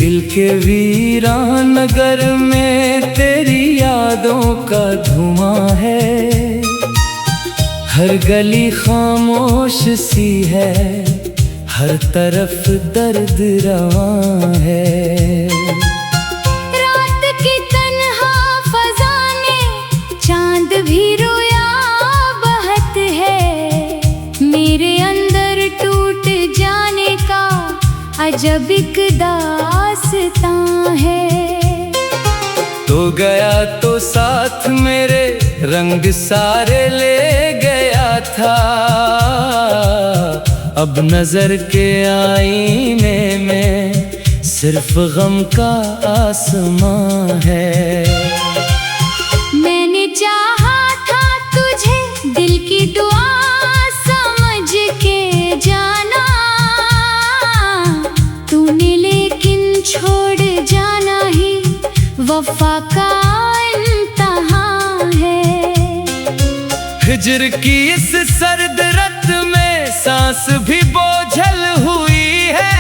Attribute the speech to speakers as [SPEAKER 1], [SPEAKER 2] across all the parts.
[SPEAKER 1] दिल के वीरान नगर में तेरी यादों का धुआं है। हर गली खामोश सी है, हर तरफ दर्द रवां है।
[SPEAKER 2] रात की तन्हा फज़ा ने चांद भी रोया बहत है। मेरे अंदर टूट जाने का अजब एक दास्तां है।
[SPEAKER 1] तो गया तो साथ मेरे रंग सारे ले गया था। अब नजर के आईने में सिर्फ गम का आसमां है।
[SPEAKER 2] मैंने चाहा था तुझे दिल की दुआ समझ के जाना, तूने लेकिन छोड़ जाना ही वफा का इम्तिहान है।
[SPEAKER 1] हिज्र की इस सर्द रात में सांस भी बोझल हुई है।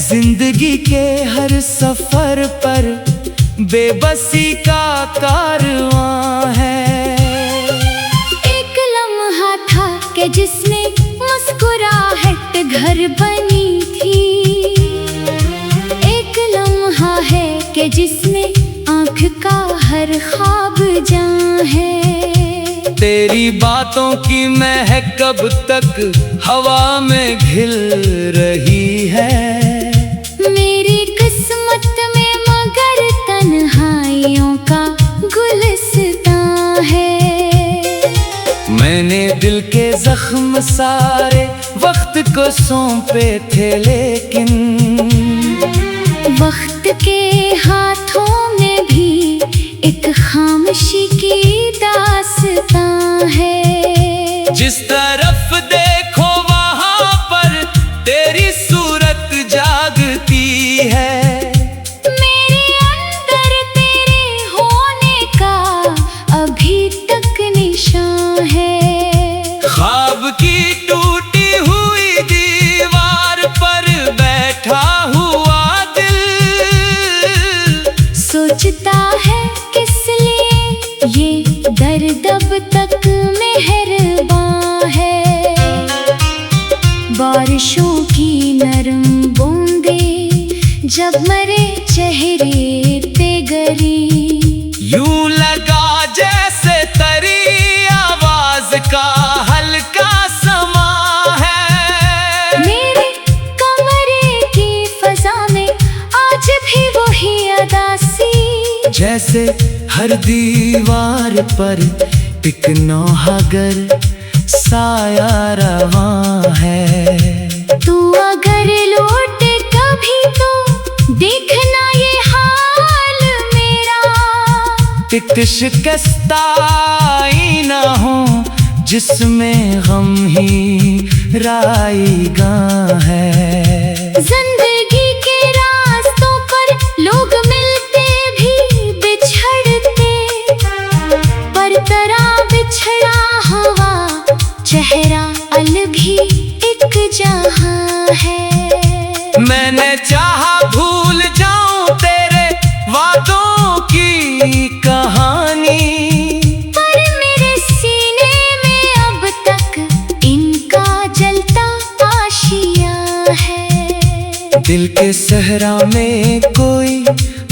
[SPEAKER 1] जिंदगी के हर सफर पर बेबसी का कारवां है।
[SPEAKER 2] एक लम्हा था कि जिसने मुस्कुराहट घर बनी थी। एक लम्हा है कि जिसमें आँख का हर ख्वाब जां है।
[SPEAKER 1] तेरी बातों की महक कब तक हवा में घिल रही है।
[SPEAKER 2] मेरी किस्मत में मगर तन्हाइयों का गुलिस्तां है।
[SPEAKER 1] मैंने दिल के जख्म सारे वक्त को सौंपे थे, लेकिन
[SPEAKER 2] वक्त के हाथों में भी एक खामोशी की दास्तां है।
[SPEAKER 1] जिस तरफ देखो वहां पर तेरी सूरत जागती है।
[SPEAKER 2] मेरे अंदर तेरे होने का अभी तक निशान है।
[SPEAKER 1] ख्वाब की टूटी हुई दीवार पर बैठा हुआ दिल
[SPEAKER 2] सोचता है किस लिए ये दर्द अब तक मेहरबान है। बारिशों की नरम बूंदें जब मरे चेहरे पे गिरी,
[SPEAKER 1] यूं लगा जैसे तरी आवाज का हल्का समा है।
[SPEAKER 2] मेरे कमरे की फजा में आज भी वही अदासी,
[SPEAKER 1] जैसे हर दीवार पर एक नौहागर साया रवां है।
[SPEAKER 2] तू अगर लौटे कभी तो देखना ये हाल मेरा।
[SPEAKER 1] एक शिकस्ता आईना हो जिसमें गम ही राईगा है।
[SPEAKER 2] जिंदगी के रास्तों पर लोग मिलते भी बिछड़ते, पर तरह बिछड़ा हुआ चेहरा अलग ही एक जहां है।
[SPEAKER 1] मैंने चाहा भूल जाऊं तेरे वादों की कहानी,
[SPEAKER 2] पर मेरे सीने में अब तक इनका जलता आशिया है।
[SPEAKER 1] दिल के सहरा में कोई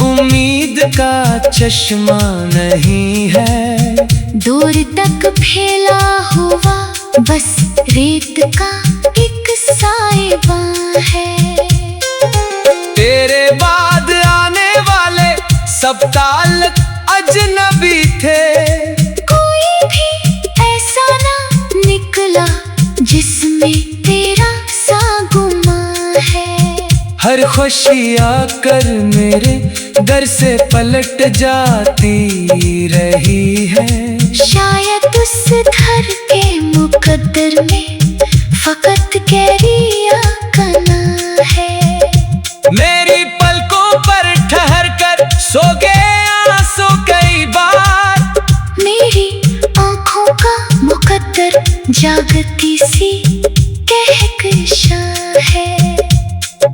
[SPEAKER 1] उम्मीद का चश्मा नहीं है।
[SPEAKER 2] दूर तक फैला हुआ बस रेत का एक साइबां है।
[SPEAKER 1] तेरे बाद आने वाले सब ताल्लुक अजनबी थे।
[SPEAKER 2] कोई भी ऐसा ना निकला जिसमें तेरा सा गुमां है।
[SPEAKER 1] हर खुशी आकर मेरे घर से पलट जाती रही है।
[SPEAKER 2] शायद उस घर के मुकद्दर में फकत कैरिया कना है।
[SPEAKER 1] मेरी पलकों पर ठहर कर सो गए आंसू कई बार।
[SPEAKER 2] मेरी आँखों का मुकद्दर जागती सी कहकशां है।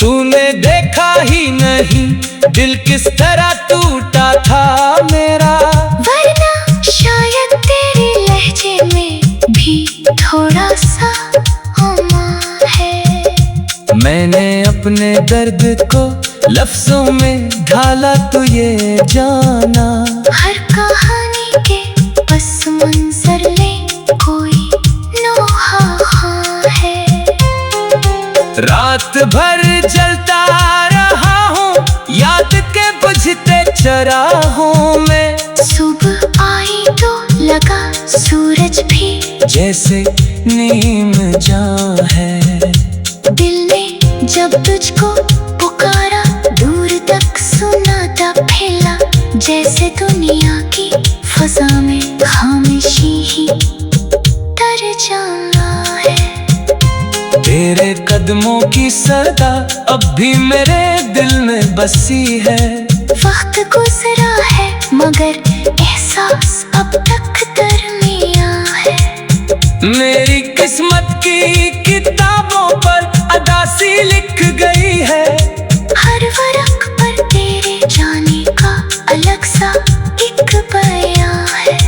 [SPEAKER 1] तूने देखा ही नहीं दिल किस तरह टूटा था मेरा,
[SPEAKER 2] वरना शायद तेरे लहजे में भी थोड़ा सा अमा है।
[SPEAKER 1] मैंने अपने दर्द को लफ्जों में ढाला तो ये जाना,
[SPEAKER 2] हर कहानी के पस मंजर में कोई नोहा है।
[SPEAKER 1] रात भर जलता रहा हूँ याद के बुझते चराहों में,
[SPEAKER 2] सुबह आई तो लगा सूरज भी
[SPEAKER 1] जैसे नीम जां है।
[SPEAKER 2] दिल ने जब तुझको पुकारा दूर तक सुना था फैला, जैसे दुनिया की फजा में खामोशी ही तर्जमा है।
[SPEAKER 1] तेरे कदमों की सदा अब भी मेरे दिल में बसी है।
[SPEAKER 2] वक्त गुजरा है मगर एहसास अब तक दरमिया है।
[SPEAKER 1] मेरी किस्मत की किताबों पर अदासी लिख गई है,
[SPEAKER 2] हर वरक पर तेरे जाने का अलग सा एक बयां है।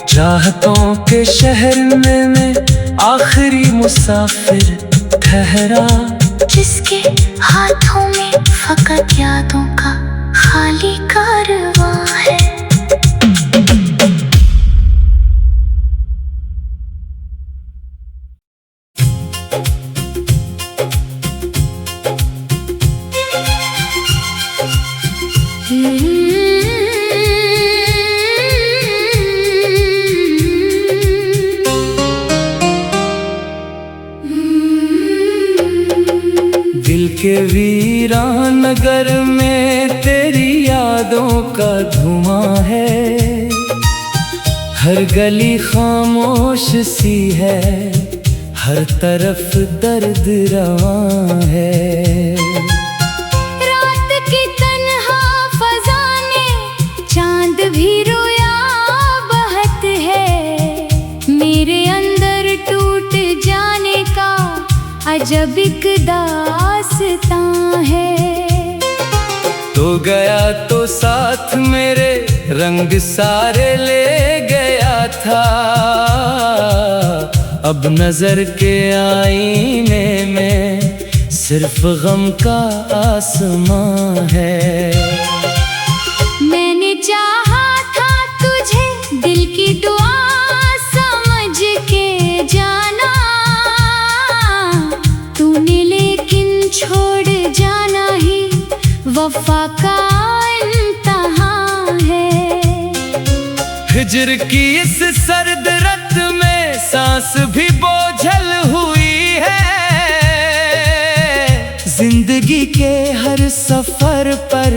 [SPEAKER 1] चाहतों के शहर में मैं आखिरी मुसाफिर ठहरा,
[SPEAKER 2] जिसके हाथों में फकत यादों का खाली कारवां है।
[SPEAKER 1] दिल के वीरान नगर में तेरी यादों का धुआं है, हर गली खामोश सी है, हर तरफ दर्द रवां है।
[SPEAKER 2] रात की तन्हा फजा में चांद भी रोया बहत है, मेरे अंदर टूट जाने का अजब एक दास्तां है।
[SPEAKER 1] तो गया तो साथ मेरे रंग सारे ले गया था, अब नजर के आईने में सिर्फ गम का आसमां है।
[SPEAKER 2] मैंने चाहा था तुझे दिल की दुआ समझ के जाना, तूने लेकिन छोड़ जाना ही वफा का इम्तिहान है।
[SPEAKER 1] हिज्र की इस सर्द रात में सांस भी बोझल हुई है, जिंदगी के हर सफर पर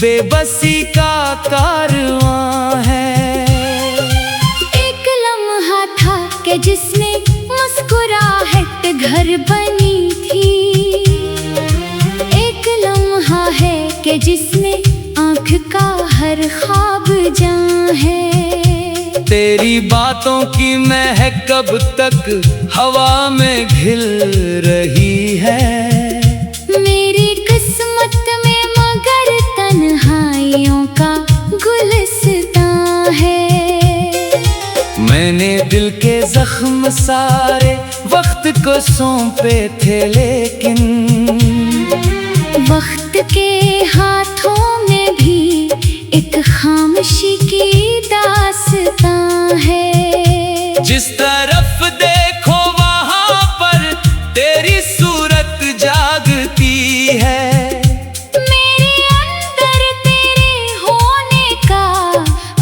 [SPEAKER 1] बेबसी का कारवां है।
[SPEAKER 2] एक लम्हा था कि जिसने मुस्कुराहट घर बनी थी, एक लम्हा है कि जिसमें आँख का हर ख्वाब जां है।
[SPEAKER 1] तेरी बातों की महक कब तक हवा में घिल रही है,
[SPEAKER 2] मेरी किस्मत में मगर तन्हाइयों का गुलिस्तां है।
[SPEAKER 1] मैंने दिल के जख्म सारे वक्त को सौंपे थे, लेकिन
[SPEAKER 2] वक्त के हाथों में भी एक खामोशी की दास्तां है।
[SPEAKER 1] जिस तरफ देखो वहां पर तेरी सूरत जागती है,
[SPEAKER 2] मेरे अंदर तेरे होने का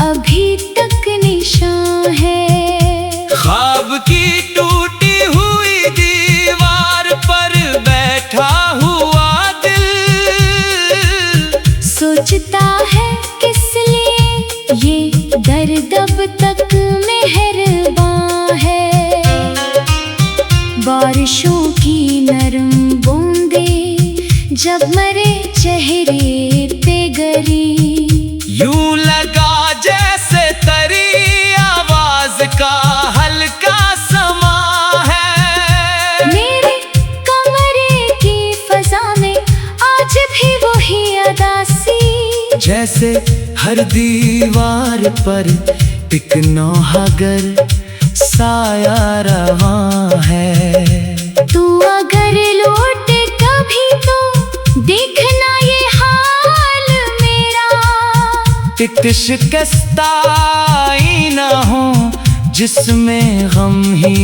[SPEAKER 2] अभी तक निशान है।
[SPEAKER 1] ख्वाब की टूटी हुई दीवार पर बैठा हुआ दिल
[SPEAKER 2] सोचता है किस लिए ये दर्द अब तक मेहरबान है। बारिशों की नरम बूंदें जब मेरे चेहरे पे गिरी,
[SPEAKER 1] यूं लगा जैसे तरी आवाज का हल्का समा है।
[SPEAKER 2] मेरे कमरे की फजा में
[SPEAKER 1] जैसे हर दीवार पर एक नौहागर साया रवां है।
[SPEAKER 2] तू अगर लौटे कभी तो देखना ये हाल मेरा।
[SPEAKER 1] एक शिकस्ता आईना हो जिसमें गम ही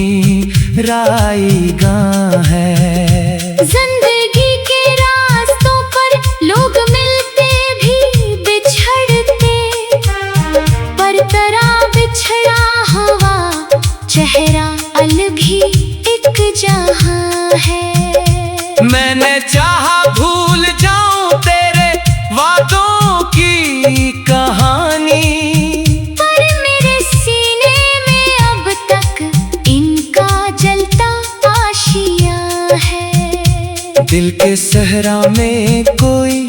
[SPEAKER 1] राईगा है।
[SPEAKER 2] जिंदगी के रास्तों पर लोग मिलते भी बिछड़ते, पर तरह बिछड़ा हुआ चेहरा अलग ही एक जहां है।
[SPEAKER 1] मैंने चाहा भूल जाऊं तेरे वादों की कहानी,
[SPEAKER 2] पर मेरे सीने में अब तक इनका जलता आशिया है।
[SPEAKER 1] दिल के सहरा में कोई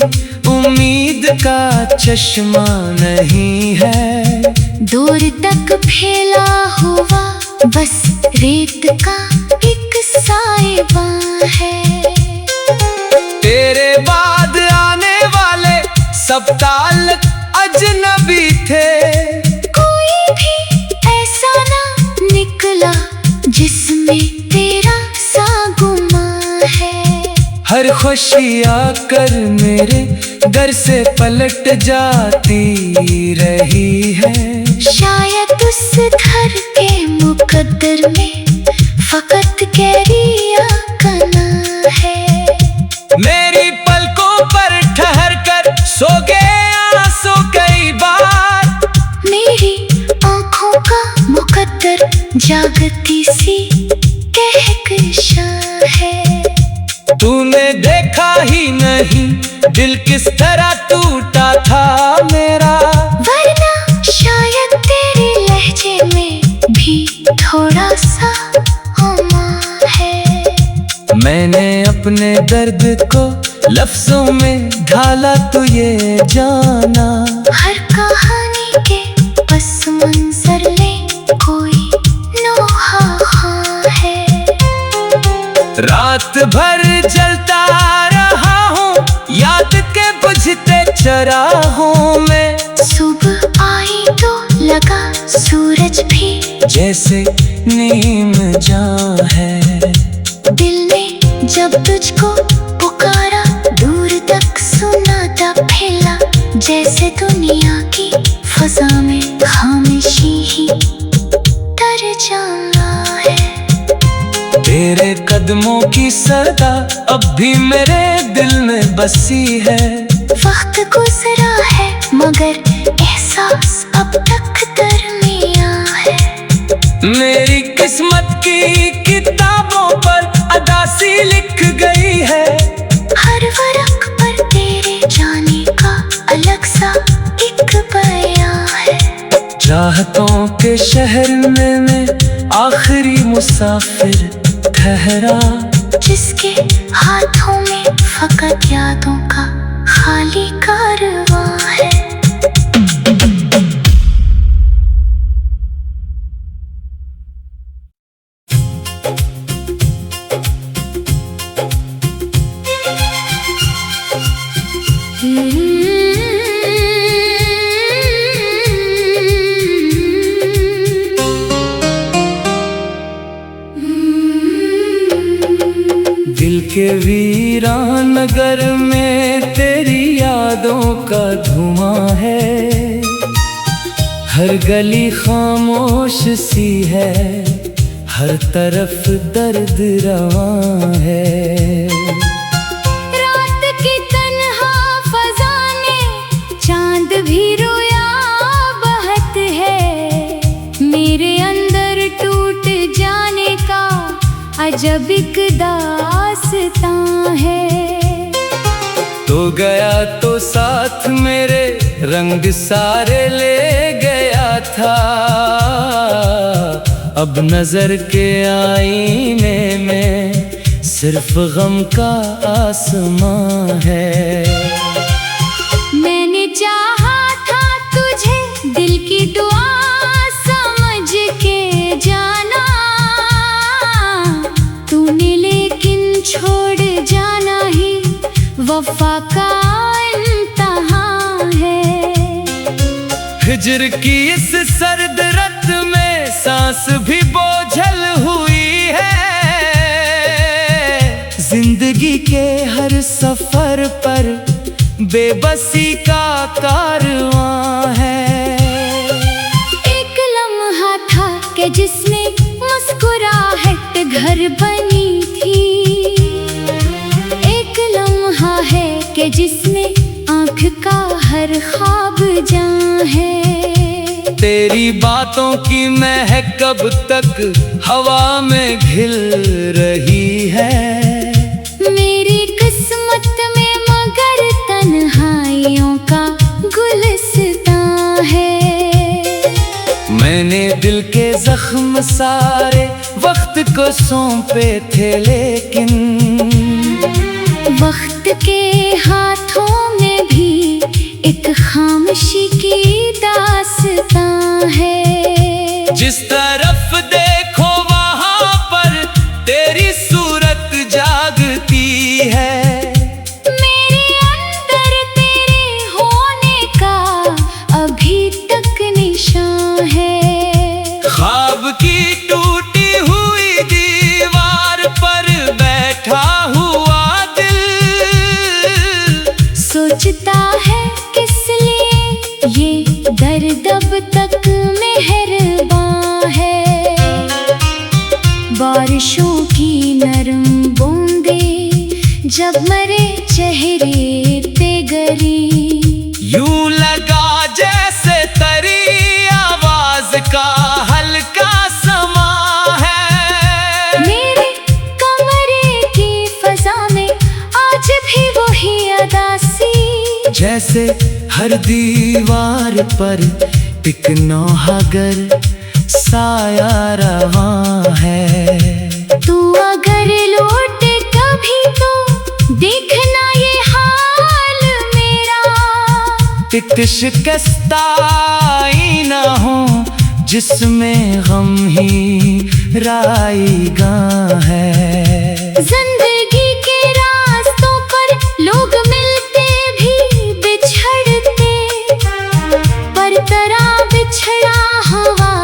[SPEAKER 1] उम्मीद का चश्मा नहीं है।
[SPEAKER 2] दूर तक फैला हुआ बस रेत का एक साइबा है।
[SPEAKER 1] तेरे बाद आने वाले सब ताल्लुक अजनबी थे।
[SPEAKER 2] कोई भी ऐसा ना निकला जिसमें तेरा सा गुमा है।
[SPEAKER 1] हर खुशी आकर मेरे घर से पलट जाती रही है।
[SPEAKER 2] शायद उस घर के मुकद्दर में फकत कैरिया कना है।
[SPEAKER 1] मेरी पलकों पर ठहर कर सो गए आंसू कई बार।
[SPEAKER 2] मेरी आंखों का मुकद्दर जागती सी कहकशां है।
[SPEAKER 1] तूने देखा ही नहीं दिल किस तरह टूटा था मेरा।
[SPEAKER 2] वरना शायद तेरे लहजे में भी थोड़ा सा हमा है।
[SPEAKER 1] मैंने अपने दर्द को लफ्जों में ढाला तो ये जाना।
[SPEAKER 2] हर कहानी के पस मंजर में कोई नोहा है।
[SPEAKER 1] रात भर जलता रहा हूँ याद के बुझते चराहों में।
[SPEAKER 2] सुबह आई तो लगा सूरज भी
[SPEAKER 1] जैसे नीम जां है।
[SPEAKER 2] दिल ने जब तुझको पुकारा दूर तक सुनाता फैला, जैसे दुनिया की फजा में खामोशी ही तर्जमा है।
[SPEAKER 1] तेरे कदमों की सदा अब भी मेरे दिल में बसी है।
[SPEAKER 2] वक्त गुजरा है मगर एहसास अब तक दरमिया है।
[SPEAKER 1] मेरी किस्मत की किताबों पर अदासी लिख गई है।
[SPEAKER 2] हर वरक पर तेरे जाने का अलग सा एक बयां है।
[SPEAKER 1] चाहतों के शहर में मैं आखिरी मुसाफिर ठहरा,
[SPEAKER 2] जिसके हाथों में फकत यादों का खाली कारवां है।
[SPEAKER 1] दिल के वीरान नगर में तेरी यादों का धुआं है। हर गली खामोश सी है, हर तरफ दर्द रवां है।
[SPEAKER 2] रात की तन्हा फजा में चांद भी रोया बहत है। मेरे अंदर टूट जाने का अजब एक दास्तां है।
[SPEAKER 1] तो गया तो साथ मेरे रंग सारे ले गया था। अब नजर के आईने में सिर्फ गम का आसमां है।
[SPEAKER 2] मैंने चाहा था तुझे दिल की दुआ समझ के जाना, तूने लेकिन छोड़ जाना ही वफा का इम्तिहान है।
[SPEAKER 1] हिज्र की इस सर्द रात में सांस भी बोझल हुई है। जिंदगी के हर सफर पर बेबसी का कारवां है।
[SPEAKER 2] एक लम्हा था कि जिसमें मुस्कुराहट घर बनी थी। एक लम्हा है कि जिसमें आँख का हर ख्वाब जहाँ है।
[SPEAKER 1] तेरी बातों की महक कब तक हवा में खिल रही है।
[SPEAKER 2] मेरी किस्मत में मगर तन्हाइयों का गुलिस्तां है।
[SPEAKER 1] मैंने दिल के जख्म सारे वक्त को सौंपे थे, लेकिन
[SPEAKER 2] वक्त के हाथों में भी एक खामोशी की दास्तां है।
[SPEAKER 1] जिस तरफ देखो वहां पर तेरी सूरत जागती है।
[SPEAKER 2] मेरे अंदर तेरे होने का अभी तक निशान है।
[SPEAKER 1] ख्वाब की टूटी हुई दीवार पर बैठा हुआ दिल
[SPEAKER 2] सोचता है किस लिए ये दर्द अब तक मेहरबान है। बारिशों की नरम बूंदें जब मेरे चेहरे पे गिरी,
[SPEAKER 1] यूं लगा जैसे तरी आवाज का हल्का समा है।
[SPEAKER 2] मेरे कमरे की फजा में आज भी वही अदासी,
[SPEAKER 1] जैसे हर दीवार पर एक नौहागर साया रवां है।
[SPEAKER 2] तू अगर लौटे कभी तो देखना ये हाल मेरा।
[SPEAKER 1] एक शिकस्ता आईना हो जिसमें गम ही राईगा है।
[SPEAKER 2] जिंदगी के रास्तों पर लोग मिलते भी बिछड़ते, पर तरह बिछड़ा हवा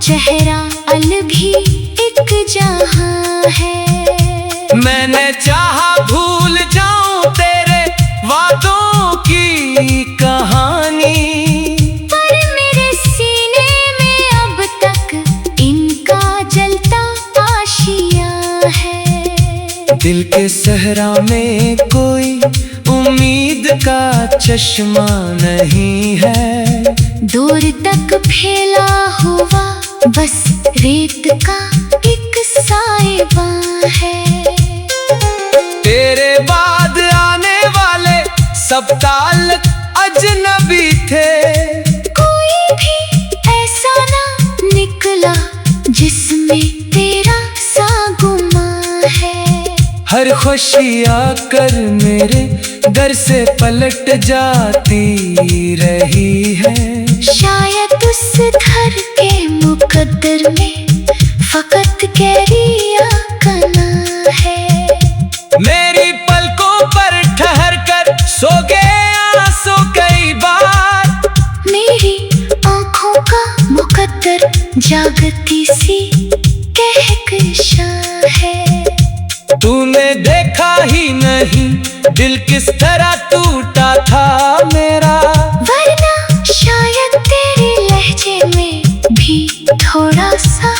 [SPEAKER 2] चेहरा अलग ही एक जहां है।
[SPEAKER 1] मैंने चाहा भूल जाऊं तेरे वादों की कहानी,
[SPEAKER 2] पर मेरे सीने में अब तक इनका जलता आशिया है।
[SPEAKER 1] दिल के सहरा में कोई उम्मीद का चश्मा नहीं है।
[SPEAKER 2] दूर तक फैला हुआ बस रेत का एक साइबा है।
[SPEAKER 1] तेरे बाद आने वाले सब ताल्लुक अजनबी थे।
[SPEAKER 2] कोई भी ऐसा ना निकला जिसमें तेरा सा गुमा है।
[SPEAKER 1] हर खुशी आकर मेरे दर से पलट जाती रही है।
[SPEAKER 2] शायद उस घर के मुकद्दर में फकत कैरिया कना है।
[SPEAKER 1] मेरी पलकों पर ठहर कर सो गए आंसू कई बार।
[SPEAKER 2] मेरी आँखों का मुकद्दर जागती सी कहकशां है।
[SPEAKER 1] तूने देखा ही नहीं दिल किस तरह टूटा था मेरा,
[SPEAKER 2] वरना शायद तेरे लहजे में भी थोड़ा सा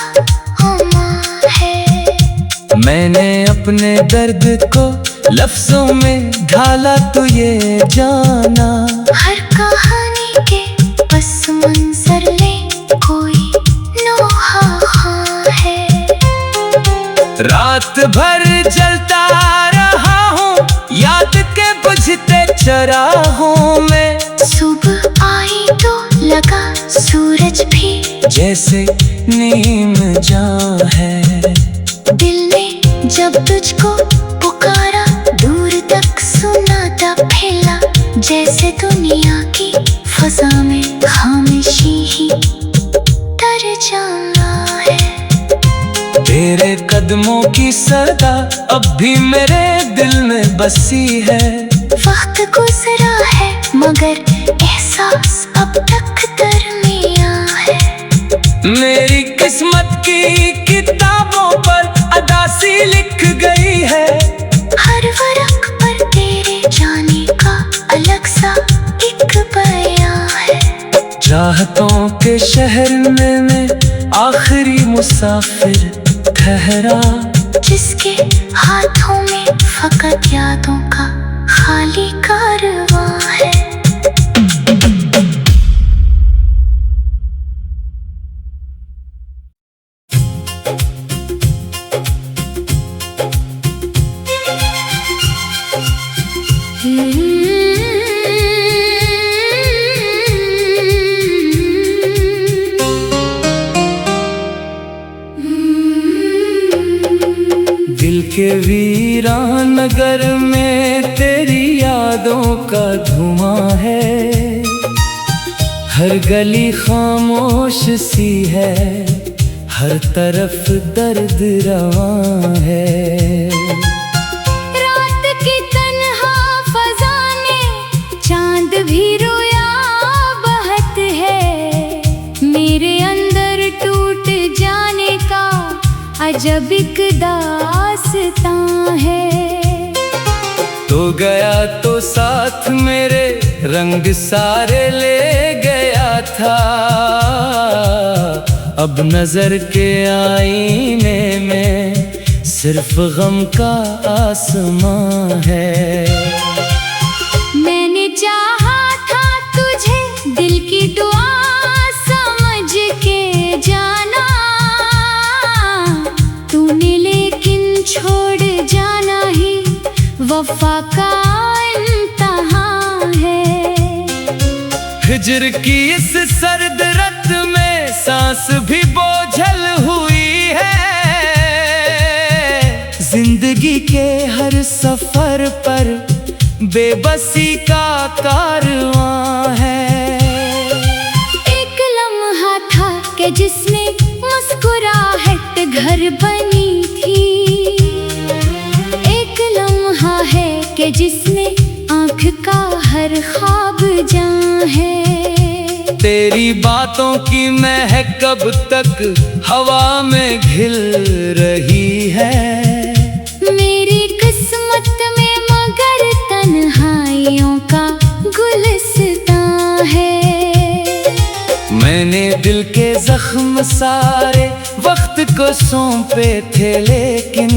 [SPEAKER 2] हुमा है।
[SPEAKER 1] मैंने अपने दर्द को लफ्जों में ढाला तो ये जाना,
[SPEAKER 2] हर कहानी के पस मंजर में कोई नोहा ख़ां है।
[SPEAKER 1] रात भर जलता रहा हूँ याद के बुझते चराहों में।
[SPEAKER 2] सुबह आई तो लगा सूरज भी
[SPEAKER 1] जैसे नीम जहाँ है।
[SPEAKER 2] दिल ने जब तुझको पुकारा दूर तक सुना था फैला, जैसे दुनिया की फजा में खामोशी ही तर्जमा है।
[SPEAKER 1] तेरे कदमों की सदा अब भी मेरे दिल में बसी है।
[SPEAKER 2] वक्त गुजरा है मगर एहसास अब तक दर
[SPEAKER 1] मेरी किस्मत की किताबों पर अदासी लिख गई है।
[SPEAKER 2] हर वरक पर तेरे जाने का अलग सा एक बयां है।
[SPEAKER 1] चाहतों के शहर में मैं आखिरी मुसाफिर ठहरा,
[SPEAKER 2] जिसके हाथों में फकत यादों का खाली कारवां है।
[SPEAKER 1] दिल के वीरान नगर में तेरी यादों का धुआं है। हर गली खामोश सी है, हर तरफ दर्द रवां है।
[SPEAKER 2] रात की तन्हा फज़ा ने चांद भी रोया बहत है। मेरे अंदर टूट जाने का अजब एक दास्तां है।
[SPEAKER 1] तो गया तो साथ मेरे रंग सारे ले गया था। अब नजर के आईने में सिर्फ गम का आसमां है।
[SPEAKER 2] मैंने चाहा था तुझे दिल की दुआ समझ के जाना, तूने लेकिन छोड़ जाना ही वफा का इम्तिहान है।
[SPEAKER 1] हिज्र की इस सर्द रात में सांस भी बोझल हुई है। जिंदगी के हर सफर पर बेबसी का कारवां है।
[SPEAKER 2] एक लम्हा था कि जिसमें मुस्कुराहट घर बनी थी। एक लम्हा है कि जिसमें आँख का हर ख्वाब जां है।
[SPEAKER 1] तेरी बातों की महक कब तक हवा में घिल रही है।
[SPEAKER 2] मेरी किस्मत में मगर तन्हाइयों का गुलिस्तां है।
[SPEAKER 1] मैंने दिल के जख्म सारे वक्त को सौंपे थे, लेकिन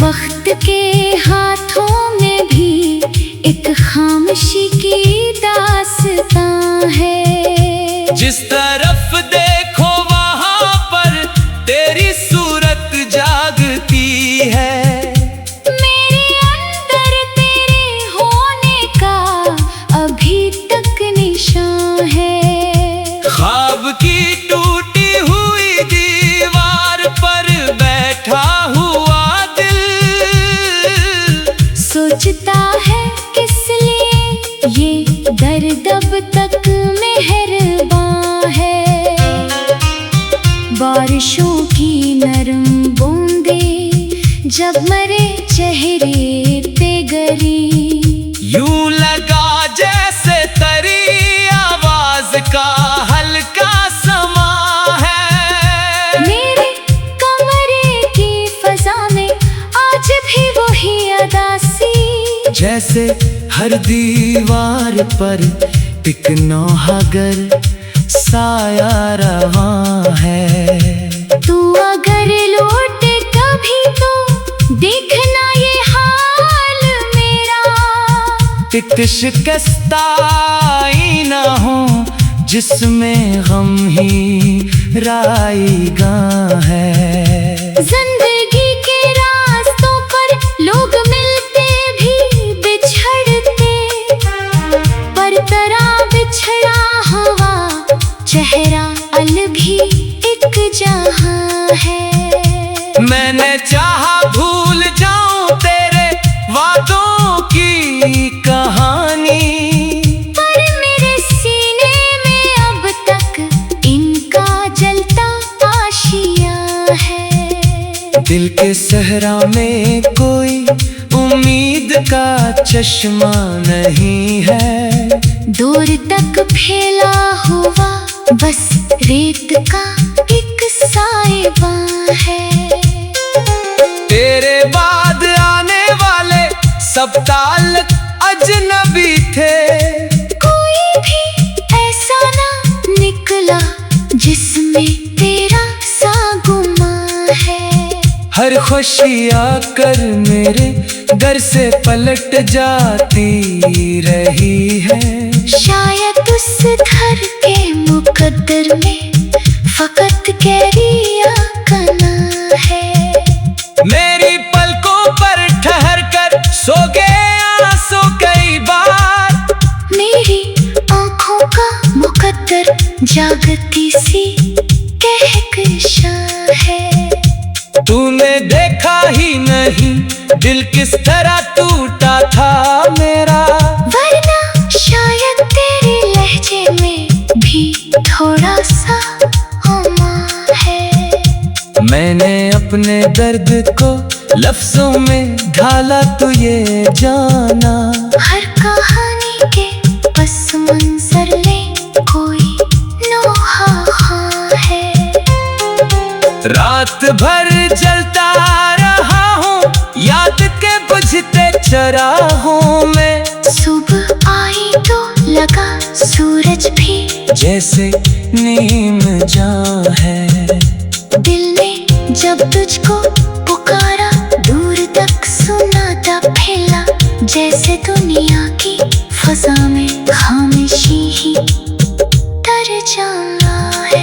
[SPEAKER 2] वक्त के हाथों में भी एक खामोशी की दास्तां है।
[SPEAKER 1] जिस तरफ देखो वहां पर तेरी सूरत जागती है।
[SPEAKER 2] मेरे अंदर तेरे होने का अभी तक निशान है।
[SPEAKER 1] ख्वाब की टूटी हुई दीवार पर बैठा हुआ दिल सोचता
[SPEAKER 2] है किस लिए ये दर्द अब तक मेहरबान है। बारिशों की नरम बूंदें जब मरे चेहरे पे गिरी,
[SPEAKER 1] यूं लगा जैसे तरी आवाज का हल्का समा है।
[SPEAKER 2] मेरे कमरे की फजा में आज भी वही अदासी,
[SPEAKER 1] जैसे हर दीवार पर एक नौहागर साया रहा है।
[SPEAKER 2] तू अगर लौटे कभी तो देखना ये हाल मेरा।
[SPEAKER 1] एक शिकस्ता आईना हो जिसमें गम ही राईगा है।
[SPEAKER 2] जिंदगी के रास्तों पर लोग मिलते भी बिछड़ते, पर तरह बिछड़ा हवा चेहरा अलग ही एक जहां है।
[SPEAKER 1] मैंने चाहा भूल जाऊं तेरे वादों की कहानी,
[SPEAKER 2] पर मेरे सीने में अब तक इनका जलता आशिया है।
[SPEAKER 1] दिल के सहरा में कोई उम्मीद का चश्मा नहीं है।
[SPEAKER 2] दूर तक फैला हुआ बस रेत का एक साइबां है।
[SPEAKER 1] तेरे बाद आने वाले सब ताल्लुक अजनबी थे।
[SPEAKER 2] कोई भी ऐसा ना निकला जिसमें तेरा सा गुमां है।
[SPEAKER 1] हर खुशी आकर मेरे घर से पलट जाती रही है।
[SPEAKER 2] शायद उस घर के मुकद्दर में फकत कैरिया कना है।
[SPEAKER 1] मेरी पलकों पर ठहर कर सो गए आंसू कई बार।
[SPEAKER 2] मेरी आंखों का मुकद्दर जागती सी कहकशां है।
[SPEAKER 1] तूने देखा ही नहीं दिल किस तरह टूटा था मेरा।
[SPEAKER 2] वरना शायद तेरे लहजे में भी थोड़ा सा अमा है।
[SPEAKER 1] मैंने अपने दर्द को लफ्जों में ढाला तो ये जाना।
[SPEAKER 2] हर कहानी के पस मंजर में कोई नोहा ख़ां है।
[SPEAKER 1] रात भर जलता रहा हूँ याद के बुझते चराहों में।
[SPEAKER 2] सुबह आई तो लगा सूरज भी
[SPEAKER 1] जैसे नीम जां है।
[SPEAKER 2] दिल ने जब तुझको पुकारा दूर तक सुनाता फैला। जैसे दुनिया की फजा में खामोशी ही तर जाना है।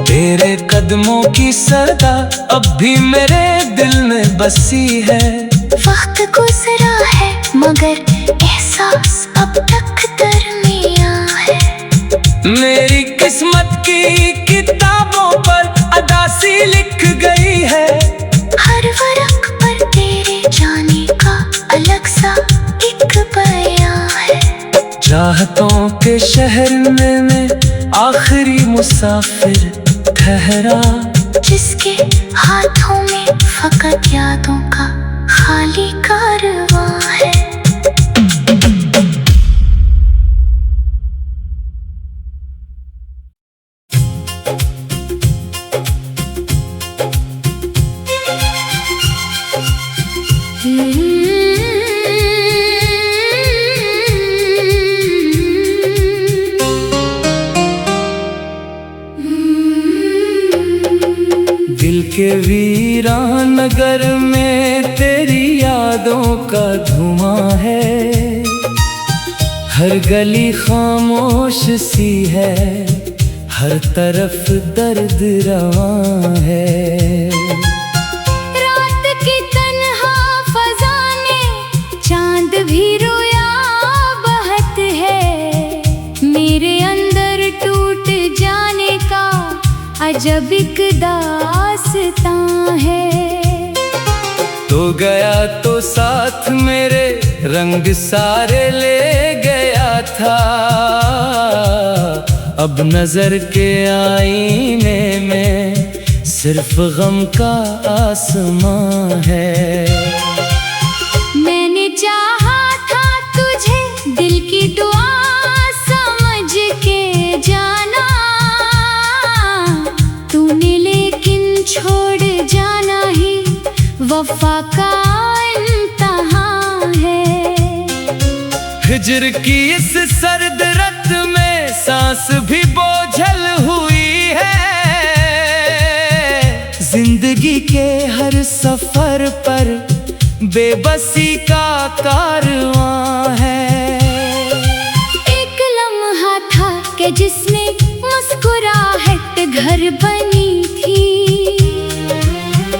[SPEAKER 1] तेरे कदमों की सदा अब भी मेरे दिल में बसी है।
[SPEAKER 2] वक्त गुजरा है मगर एहसास अब तक दरमियां है।
[SPEAKER 1] मेरी किस्मत की किताबों पर अदासी लिख गई है।
[SPEAKER 2] हर वरक पर तेरे जाने का अलग सा एक बयां है।
[SPEAKER 1] चाहतों के शहर में मैं आखिरी मुसाफिर ठहरा।
[SPEAKER 2] जिसके हाथों में फकत यादों का खाली कारवां है।
[SPEAKER 1] दिल के वीरान नगर में तेरी यादों का धुआं है। हर गली खामोश सी है, हर तरफ दर्द रवां है।
[SPEAKER 2] रात की तन्हा फजा में चांद भी रोया बहत है। मेरे अंदर टूट जाने का अजब एक दास्तां है।
[SPEAKER 1] तो गया तो साथ मेरे रंग सारे ले गया था। अब नजर के आईने में सिर्फ गम का आसमां है।
[SPEAKER 2] मैंने चाहा था तुझे दिल की दुआ समझ के जाना। तूने लेकिन छोड़ जाना ही वफा का इम्तिहान है।
[SPEAKER 1] हिज्र की इस सर्द रात में सांस भी बोझल हुई है। जिंदगी के हर सफर पर बेबसी का कारवां है।
[SPEAKER 2] एक लम्हा था कि जिसमें मुस्कुराहट घर बनी थी।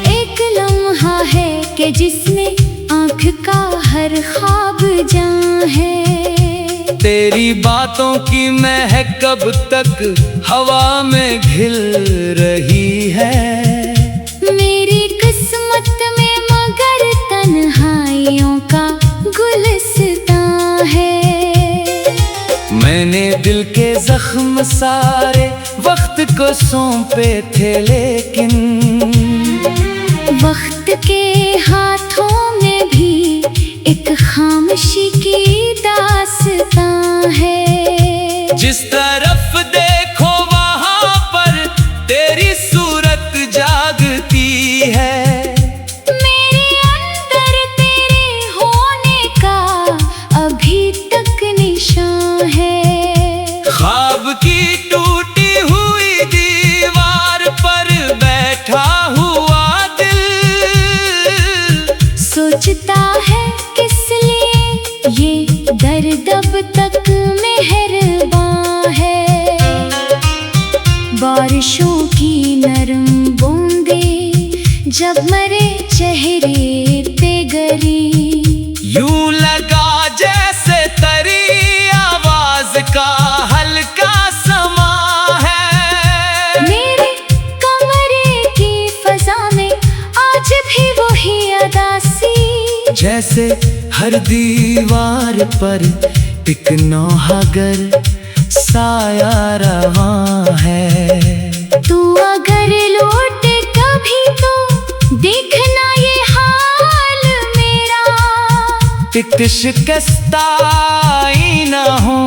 [SPEAKER 2] एक लम्हा है कि जिसमें आँख का हर ख्वाब जां है।
[SPEAKER 1] तेरी बातों की महक कब तक हवा में घिल रही है।
[SPEAKER 2] मेरी किस्मत में मगर तन्हाइयों का गुलिस्तां है।
[SPEAKER 1] मैंने दिल के जख्म सारे वक्त को सौंपे थे, लेकिन
[SPEAKER 2] वक्त के हाथों में भी एक खामोशी की दास्तां है।
[SPEAKER 1] जिस तरफ देख
[SPEAKER 2] दर्द अब तक मेहरबान है। बारिशों की नरम बूंदें जब मेरे चेहरे पे गिरी,
[SPEAKER 1] यूं लगा जैसे तेरी आवाज का हल्का समा है।
[SPEAKER 2] मेरे कमरे की फजा में आज भी वही अदासी,
[SPEAKER 1] जैसे हर दीवार पर एक नौहागर साया रवां है।
[SPEAKER 2] तू अगर लौटे कभी तो देखना ये हाल मेरा,
[SPEAKER 1] एक शिकस्ता आईना हो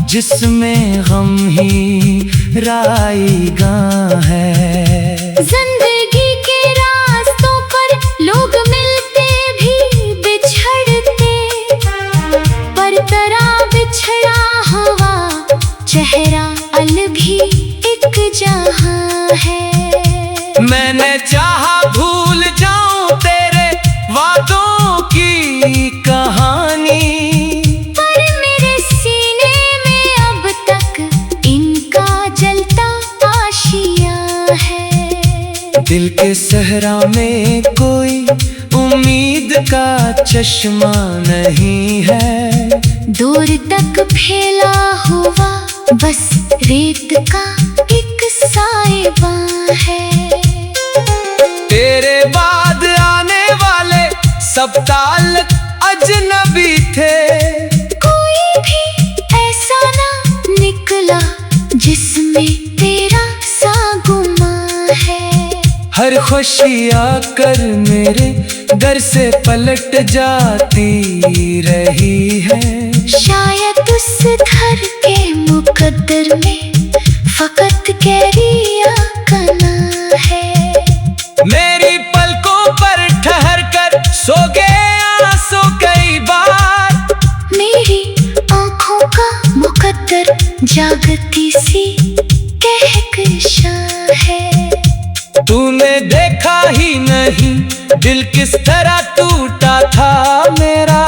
[SPEAKER 1] जिसमें गम ही राईगा है।
[SPEAKER 2] जिंदगी के रास्तों पर लोग मिलते भी बिछड़ते, पर तरह बिछड़ा हवा चेहरा अलग ही एक जहां है।
[SPEAKER 1] मैंने चाहा भूल जाऊं तेरे वादों की कहानी,
[SPEAKER 2] पर मेरे सीने में अब तक इनका जलता आशिया है।
[SPEAKER 1] दिल के सहरा में कोई उम्मीद का चश्मा नहीं है।
[SPEAKER 2] दूर तक फैला हुआ बस रेत का एक साइबा है।
[SPEAKER 1] तेरे बाद आने वाले सब ताल्लुक अजनबी थे,
[SPEAKER 2] कोई भी ऐसा ना निकला जिसमें तेरा सा गुमा है।
[SPEAKER 1] हर खुशी आकर मेरे घर से पलट जाती रही है।
[SPEAKER 2] शायद उस घर के मुकद्दर में फकत कैरिया कना है।
[SPEAKER 1] मेरी पलकों पर ठहर कर सो गए आंसू कई बार,
[SPEAKER 2] मेरी आंखों का मुकद्दर जागती सी कहकशां है।
[SPEAKER 1] तूने देखा ही नहीं दिल किस तरह टूटा था मेरा,